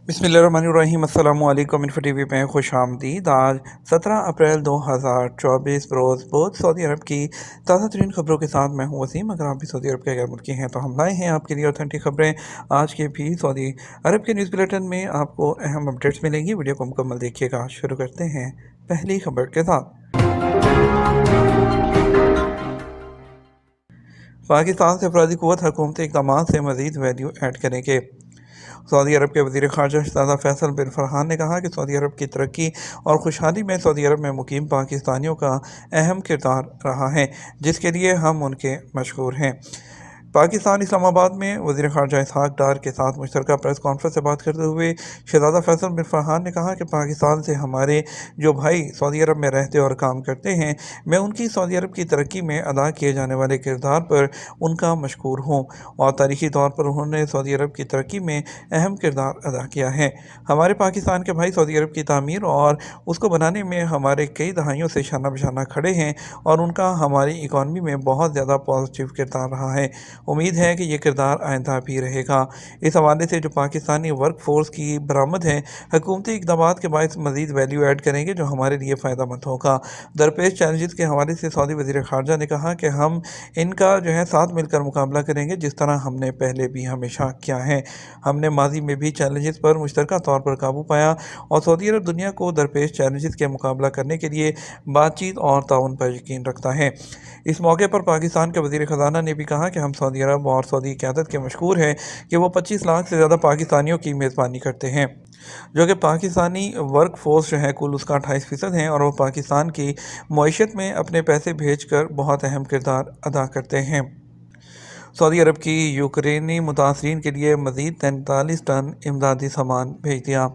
बिस्मिल्लाहिर्रहमानिर्रहीम। अस्सलामु अलैकुम। इन्फो टीवी में खुश आमदीद। आज 17 अप्रैल 2024 रोज़ बहुत सऊदी अरब की ताज़ा तरीन खबरों के साथ मैं हूँ वसीम। अगर आप भी सऊदी अरब के गैर मुल्की हैं तो हम लाए हैं आपके लिए ऑथेंटिक खबरें। आज के भी सऊदी अरब के न्यूज़ बुलेटिन में आपको अहम अपडेट्स मिलेंगी। वीडियो को मुकम्मल देखिएगा। शुरू करते हैं पहली खबर के साथ। पाकिस्तान से अफरादी क़ुव्वत हुकूमती इक़दामात से मज़ीद वैल्यू ऐड करेंगे। सऊदी अरब के वज़ीर ख़ारजा शहज़ादा फैसल बिन फरहान ने कहा कि सऊदी अरब की तरक्की और खुशहाली में सऊदी अरब में मुकीम पाकिस्तानियों का अहम किरदार रहा है, जिसके लिए हम उनके मशकूर हैं। पाकिस्तान इस्लामाबाद में वज़ीर ख़ारजा इसहाक़ डार के साथ मुश्तरका प्रेस कॉन्फ्रेंस से बात करते हुए शहज़ादा फैसल बिन फरहान ने कहा कि पाकिस्तान से हमारे जो भाई सऊदी अरब में रहते और काम करते हैं, मैं उनकी सऊदी अरब की तरक्की में अदा किए जाने वाले किरदार पर उनका मशकूर हूँ और तारीख़ी तौर पर उन्होंने सऊदी अरब की तरक्की में अहम किरदार अदा किया है। हमारे पाकिस्तान के भाई सऊदी अरब की तामीर और उसको बनाने में हमारे कई दहाइयों से शाना बशाना खड़े हैं और उनका हमारी इकॉनमी में बहुत ज़्यादा पॉजिटिव किरदार रहा है। उम्मीद है कि ये किरदार आइंदा भी रहेगा। इस हवाले से जो पाकिस्तानी वर्क फोर्स की बरामद है, हुकूमती इक़दामात के बायस मज़ीद वैल्यू ऐड करेंगे, जो हमारे लिए फ़ायदा मंद होगा। दरपेश चैलेंजेस के हवाले से सऊदी वज़ीर ख़ारजा ने कहा कि हम इनका जो है साथ मिलकर मुकाबला करेंगे, जिस तरह हमने पहले भी हमेशा किया है। हमने माजी में भी चैलेंजेस पर मुश्तरका तौर पर काबू पाया और सऊदी अरब दुनिया को दरपेश चैलेंजेस के मुकाबला करने के लिए बातचीत और ताउन पर यकीन रखता है। इस मौके पर पाकिस्तान के वज़ीर ख़ज़ाना ने भी कहा कि हम सऊदी अरब और सऊदी क़यादत के मशहूर हैं कि वो 25 लाख से ज़्यादा पाकिस्तानियों की मेज़बानी करते हैं, जो कि पाकिस्तानी वर्क फोर्स जो है कुल उसका 28% है और वो पाकिस्तान की मईशत में अपने पैसे भेज कर बहुत अहम किरदार अदा करते हैं। सऊदी अरब की यूक्रेनी मुतासरीन के लिए मज़ीद 43 टन इमदादी सामान भेज दिया।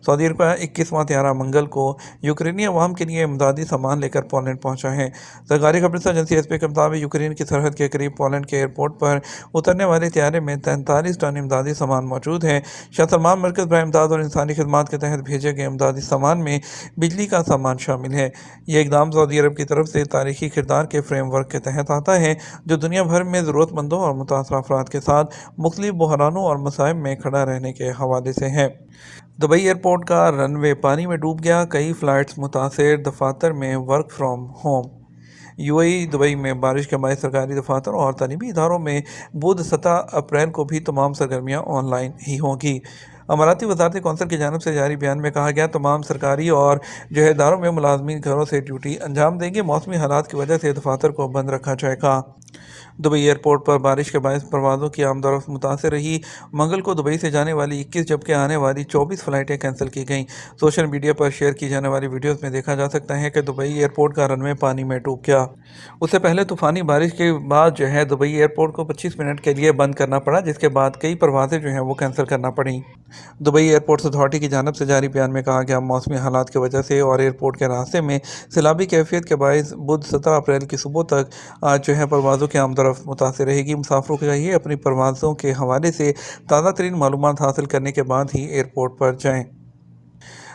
सऊदी अरब का 21वां त्यारा मंगल को यूक्रेनी अवाम के लिए इमदादी सामान लेकर पोलैंड पहुंचा है। सरकारी खबरसा एजेंसी एसपी के मुताबिक यूक्रेन की सरहद के करीब पोलैंड के एयरपोर्ट पर उतरने वाले त्यारे में 43 टन इमदादी सामान मौजूद है। शाह सलमान मरकज़ बराए इमदाद और इंसानी खिदमात के तहत भेजे गए इमदादी सामान में बिजली का सामान शामिल है। ये इकदाम सऊदी अरब की तरफ से तारीखी किरदार के फ्रेमवर्क के तहत आता है, जो दुनिया भर में ज़रूरतमंदों और मुतासर अफराद के साथ मुख्तलिफ बहरानों और मसाइब में खड़ा रहने के हवाले से है। दुबई एयरपोर्ट का रनवे पानी में डूब गया, कई फ़्लाइट्स मुतासर, दफातर में work from home. UAE Dubai में बारिश के बायस सरकारी दफातर और तालीमी इदारों में बुध 17 अप्रैल को भी तमाम सरगर्मियाँ ऑनलाइन ही होंगी। अमाराती वजारती कौंसिल की जानब से जारी बयान में कहा गया, तमाम सरकारी और जो है इदारों में मुलाजमीन घरों से ड्यूटी अंजाम देंगे। मौसमी हालात की वजह से दफातर को बंद रखा जाएगा। दुबई एयरपोर्ट पर बारिश के बायस परवाज़ों की आमदोरफ्त मुतासर रही। मंगल को दुबई से जाने वाली 21 जबकि आने वाली 24 फ़्लाइटें कैंसिल की गईं। सोशल मीडिया पर शेयर की जाने वाली वीडियोस में देखा जा सकता है कि दुबई एयरपोर्ट का रनवे पानी में डूब गया। उससे पहले तूफ़ानी बारिश के बाद जो है दुबई एयरपोर्ट को 25 मिनट के लिए बंद करना पड़ा, जिसके बाद कई परवाज़ें जो हैं वो कैंसिल करना पड़ी। दुबई एयरपोर्ट अथॉरिटी की जानब से जारी बयान में कहा गया, मौसमी हालात की वजह से और एयरपोर्ट के रास्ते में सैलाबी कैफियत के बायस बुध 17 अप्रैल की सुबह तक आज जो है परवाज़ों की आमदोरफ्त मुतासर रहेगी। मुसाफिरों को चाहिए अपनी परवाज़ों के हवाले से ताज़ा तरीन मालूमात हासिल करने के बाद ही एयरपोर्ट पर जाएँ।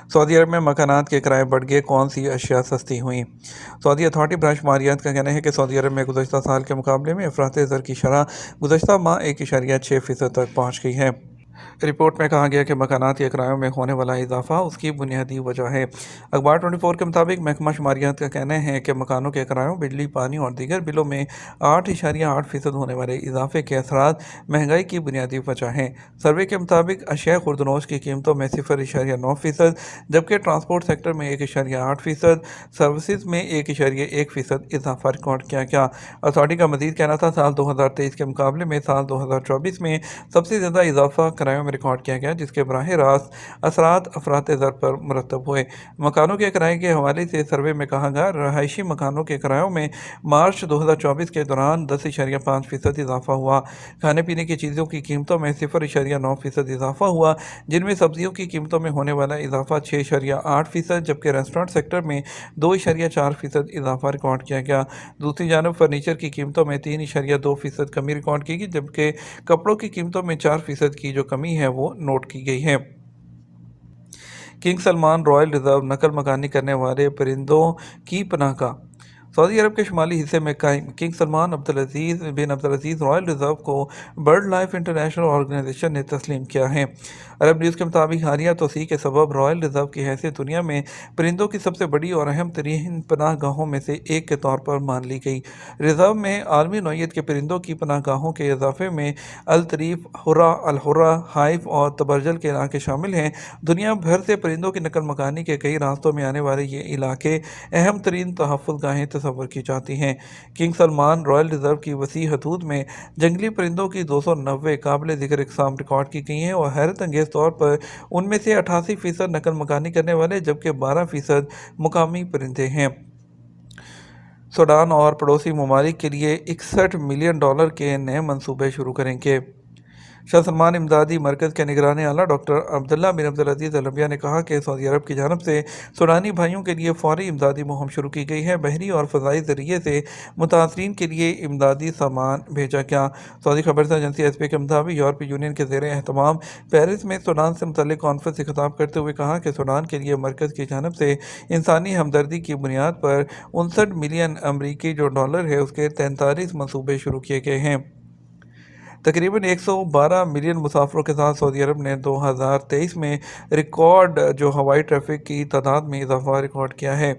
सऊदी अरब में मकानात के किराए बढ़ गए, कौन सी अशिया सस्ती हुई। सऊदी अथॉरिटी ब्रांच मारियात का कहना है कि सऊदी अरब में गुज़श्ता साल के मुकाबले में अफरात ज़र की शरह गुज़श्ता माह 1.6% तक पहुँच गई है। रिपोर्ट में कहा गया कि मकानात के किरायों में होने वाला इजाफा उसकी बुनियादी वजह है। अखबार 24 के मुताबिक महकमा शुमारियात का कहना है कि मकानों के किरायों, बिजली, पानी और दीगर बिलों में 8.8% होने वाले इजाफे के असरात महंगाई की बुनियादी वजह हैं। सर्वे के मुताबिक अशिया खुर्दनोश की कीमतों में 0.9%, जबकि ट्रांसपोर्ट सेक्टर में 1.8%, सर्विसेज में 1.1% इजाफा रिकॉर्ड किया गया। अथॉरिटी का मजीद कहना था, साल 2023 के मुकाबले में साल 2024 में सबसे ज़्यादा इजाफा किरायों में रिकॉर्ड किया गया, जिसके बराह रास्त असरात अफरात ज़र पर मुरतब हुए। मकानों के किराए के हवाले से सर्वे में कहा गया, रहायशी मकानों के किरायों में मार्च 2024 के दौरान 10.5% इजाफा हुआ। खाने पीने की चीज़ों की कीमतों में 0.9% इजाफा हुआ, जिनमें सब्जियों की कीमतों में होने वाला इजाफा 6.8%, जबकि रेस्टोरेंट सेक्टर में 2.4% इजाफा रिकॉर्ड किया गया। दूसरी जानब फर्नीचर की कीमतों में 3.2% कमी रिकॉर्ड की गई, जबकि कपड़ों की कीमतों में 4% की जो कमी है वो नोट की गई है। किंग सलमान रॉयल रिजर्व नकल मकानी करने वाले परिंदों की पनाह का। सऊदी अरब के शुमाली हिस्से में कायम किंग सलमान बिन अब्दुल अजीज़ रॉयल रिजर्व को बर्ड लाइफ इंटरनेशनल ऑर्गेनाइजेशन ने तस्लीम किया है। अरब न्यूज़ के मुताबिक हालिया तोसी के सबब रॉयल रिजर्व की हैसियत दुनिया में परिंदों की सबसे बड़ी और अहम तरीन पनाह गाहों में से एक के तौर पर मान ली गई। रिजर्व में आलमी नौइयत के परिंदों की पनाह गाहों के इजाफे में अल तरीफ, हुर्रा, अल हुर्रा, हाइफ और तबरजल के इलाके शामिल हैं। दुनिया भर से परिंदों की नकल मकानी के कई रास्तों में आने वाले ये इलाके अहम तरीन तहफ़्फ़ुज़ गाहें तस्वर की जाती हैं। किंग सलमान रॉयल रिजर्व की वसी हदूद में जंगली परिंदों की 290 काबिल ज़िक्र इक़साम रिकॉर्ड की गई हैं और हैरत अंगेज़ तौर पर उनमें से 88% नकल मकानी करने वाले जबकि 12% मुकामी परिंदे हैं। सूडान और पड़ोसी ममालिक के लिए $61 मिलियन के नए मंसूबे शुरू करेंगे। शाह सलमान इमदादी मरकज़ के निगरान आला डॉक्टर अब्दुल्ला बिन अब्दुल अल रबिया ने कहा कि सऊदी अरब की जानब से सूडानी भाइयों के लिए फ़ौरी इमदादी मुहिम शुरू की गई है। बहरी और फ़ज़ाई ज़रिए से मुतासरीन के लिए इमदादी सामान भेजा गया। सऊदी खबर एजेंसी एस पी के मुताबिक यूरोपीय यूनियन के ज़ेर एहतमाम पेरिस में सूडान से मुतल्लिक़ कॉन्फ्रेंस से खिताब करते हुए कहा कि सूडान के लिए मरकज़ की जानब से इंसानी हमदर्दी की बुनियाद पर 59 मिलियन अमरीकी जो डॉलर है उसके 43 मनसूबे शुरू किए गए हैं। तकरीबन 112 मिलियन मुसाफिरों के साथ सऊदी अरब ने 2023 में रिकॉर्ड जो हवाई ट्रैफिक की तादाद में इजाफा रिकॉर्ड किया है।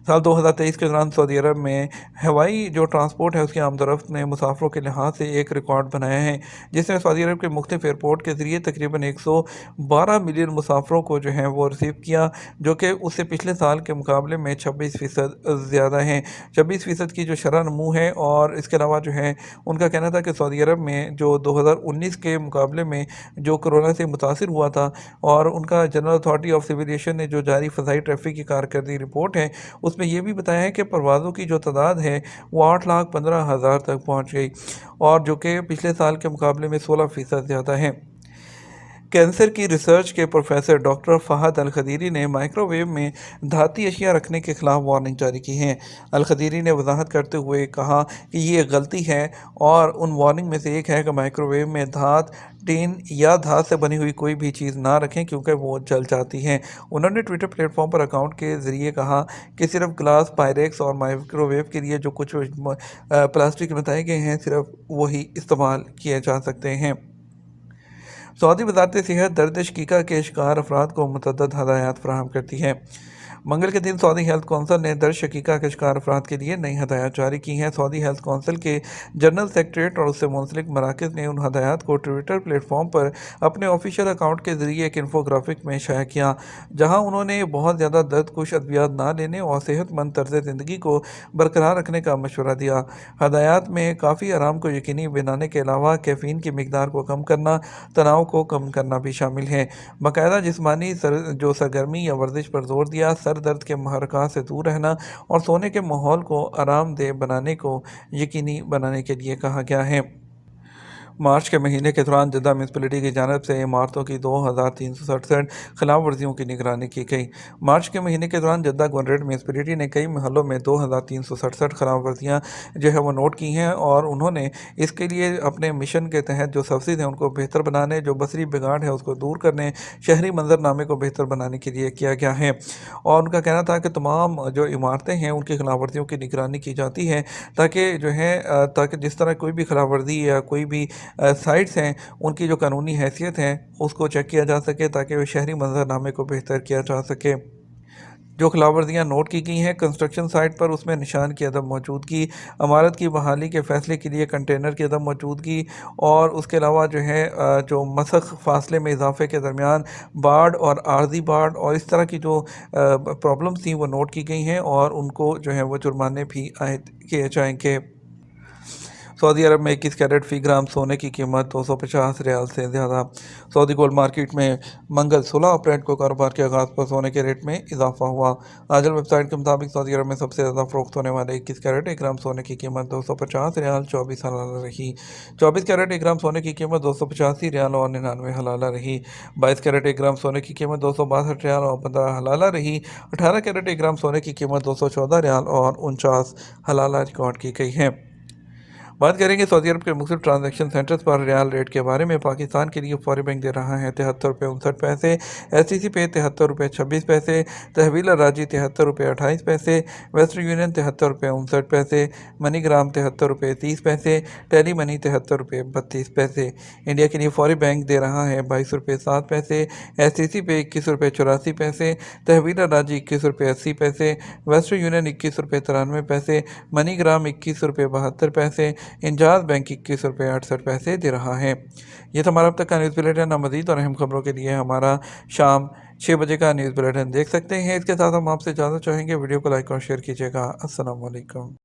साल 2023 के दौरान सऊदी अरब में हवाई जो ट्रांसपोर्ट है उसकी आमदरफ्त ने मुसाफिरों के लिहाज से एक रिकॉर्ड बनाया है, जिसने सऊदी अरब के मुख्तलिफ एयरपोर्ट के ज़रिए तकरीबन 112 मिलियन मुसाफिरों को जो है वो रिसीव किया, जो कि उससे पिछले साल के मुकाबले में 26% ज़्यादा है। 26% की जो शरह नमू है। और इसके अलावा जो है उनका कहना था कि सऊदी अरब में जो 2019 के मुकाबले में जो कोरोना से मुतासर हुआ था, और उनका General Authority of Civil Aviation ने जो जारी फ़ज़ाई ट्रैफिक की कारकर्दगी रिपोर्ट है उसमें यह भी बताया है कि परवाज़ों की जो तादाद है वो 8,15,000 तक पहुंच गई, और जो कि पिछले साल के मुकाबले में 16% ज़्यादा है। कैंसर की रिसर्च के प्रोफेसर डॉक्टर फ़हद अल खदीरी ने माइक्रोवेव में धाती अशिया रखने के ख़िलाफ़ वार्निंग जारी की है। अल खदीरी ने वजाहत करते हुए कहा कि ये गलती है, और उन वार्निंग में से एक है कि माइक्रोवेव में धात, टीन या धात से बनी हुई कोई भी चीज़ ना रखें क्योंकि वो जल जाती हैं। उन्होंने ट्विटर प्लेटफॉर्म पर अकाउंट के ज़रिए कहा कि सिर्फ ग्लास, पायरेक्स और माइक्रोवेव के लिए जो कुछ प्लास्टिक बताए गए हैं सिर्फ वही इस्तेमाल किए जा सकते हैं। सऊदी वज़ारत सेहत दर्द शकीका के शिकार अफराद को मुतअद्दिद हदायत फराहम करती है। मंगल के दिन सऊदी हेल्थ कौंसिल ने दर्द शकीका के शिकार अफराद के लिए नई हदायत जारी की हैं। सऊदी हेल्थ कौंसिल के जनरल सेक्रेटरीट और उससे मुंसलिक मराकज़ ने उन हदायत को ट्विटर प्लेटफॉर्म पर अपने ऑफिशियल अकाउंट के ज़रिए एक इन्फोग्राफिक में शाया किया, जहाँ उन्होंने बहुत ज़्यादा दर्द कुश अद्वियात ना लेने और सेहतमंद तर्ज ज़िंदगी को बरकरार रखने का मशवरा दिया। हदायत में काफ़ी आराम को यकीनी बनाने के अलावा कैफ़ीन की मिकदार को कम करना, तनाव को कम करना भी शामिल है। बाकायदा जिस्मानी जो सरगर्मी या वर्जिश पर जोर दिया, सर दर्द के महरक़ात से दूर रहना और सोने के माहौल को आरामदेह बनाने को यकीनी बनाने के लिए कहा गया है। मार्च के महीने के दौरान जद्दा म्यूनसिपलिटी की जानब से इमारतों की 2,367 खिलाफ वर्जियों की निगरानी की गई। मार्च के महीने के दौरान जद्दा गवर्नरेट म्यूनसिपलिटी ने कई महलों में 2,367 खिलाफ वर्जियाँ जो है वो नोट की हैं, और उन्होंने इसके लिए अपने मिशन के तहत जो सर्विस हैं उनको बेहतर बनाने, जो बसरी बिगाड़ है उसको दूर करने, शहरी मंजरनामे को बेहतर बनाने के लिए किया गया है। और उनका कहना था कि तमाम जो इमारतें हैं उनकी खिलाफ वर्जियों की निगरानी की जाती है, ताकि जो है ताकि जिस तरह कोई भी खिलाफ वर्जी या कोई भी साइट्स हैं उनकी जो कानूनी हैसियत है उसको चेक किया जा सके, ताकि वह शहरी मंजरनामे को बेहतर किया जा सके। जो खिलाफ वर्जियाँ नोट की गई हैं कंस्ट्रक्शन साइट पर, उसमें निशान की अदम मौजूदगी, इमारत की बहाली के फैसले के लिए कंटेनर की अदम मौजूदगी, और उसके अलावा जो है जो मसख फासले में इजाफे के दरमियान बाढ़ और आर्जी बाढ़ और इस तरह की जो प्रॉब्लम्स थी वो नोट की गई हैं, और उनको जो है वो जुर्माने भी आयद किए जाएंगे। सऊदी अरब में 21 कैरेट फ़ी ग्राम सोने की कीमत 250 रियाल से ज़्यादा। सऊदी गोल्ड मार्केट में मंगल 16 अप्रैल को कारोबार के आगाज़ पर सोने के रेट में इजाफा हुआ। आजल वेबसाइट के मुताबिक सऊदी अरब में सबसे ज़्यादा फ़रोख्त होने वाले 21 कैरेट 1 ग्राम सोने की कीमत 250 रियाल 24 हलाला रही। 24 कैरेट 1 ग्राम सोने की कीमत 285 रियाल और 99 हलाला रही। 22 कैरेट 1 ग्राम सोने की कीमत 262 रियाल और 15 हलाला रही। 18 कैरेट 1 ग्राम सोने की कीमत 214 रियाल और 49 हलाला रिकॉर्ड की गई है। बात करेंगे सऊदी अरब के मुख्तलिफ ट्रांजैक्शन सेंटर्स पर रियाल रेट के बारे में। पाकिस्तान के लिए फौरी बैंक दे रहा है 73 रुपये 59 पैसे, STC पे 73 रुपये 26 पैसे, तहवील राजी 73 रुपये 28 पैसे, वेस्टर्न यूनियन 73 रुपये 59 पैसे, मनीग्राम 73 रुपये 30 पैसे, टेली मनी 73 रुपये 32 पैसे। इंडिया के लिए फौरी बैंक दे रहा है 22 रुपये 7 पैसे, STC पे 21 रुपये 84 पैसे, तहवील राजी 21 रुपये 80 पैसे, वेस्टर्न यूनियन 21 रुपये 93 पैसे, मनीग्राम 21 रुपये 72 पैसे, इंजाज बैंक 21 रुपये 68 पैसे दे रहा है। ये तो हमारा अब तक का न्यूज़ बुलेटिन। ना मज़ीद और अहम खबरों के लिए हमारा शाम 6 बजे का न्यूज़ बुलेटिन देख सकते हैं। इसके साथ हम आपसे इजाज़त चाहेंगे। वीडियो को लाइक और शेयर कीजिएगा। अस्सलाम वालेकुम।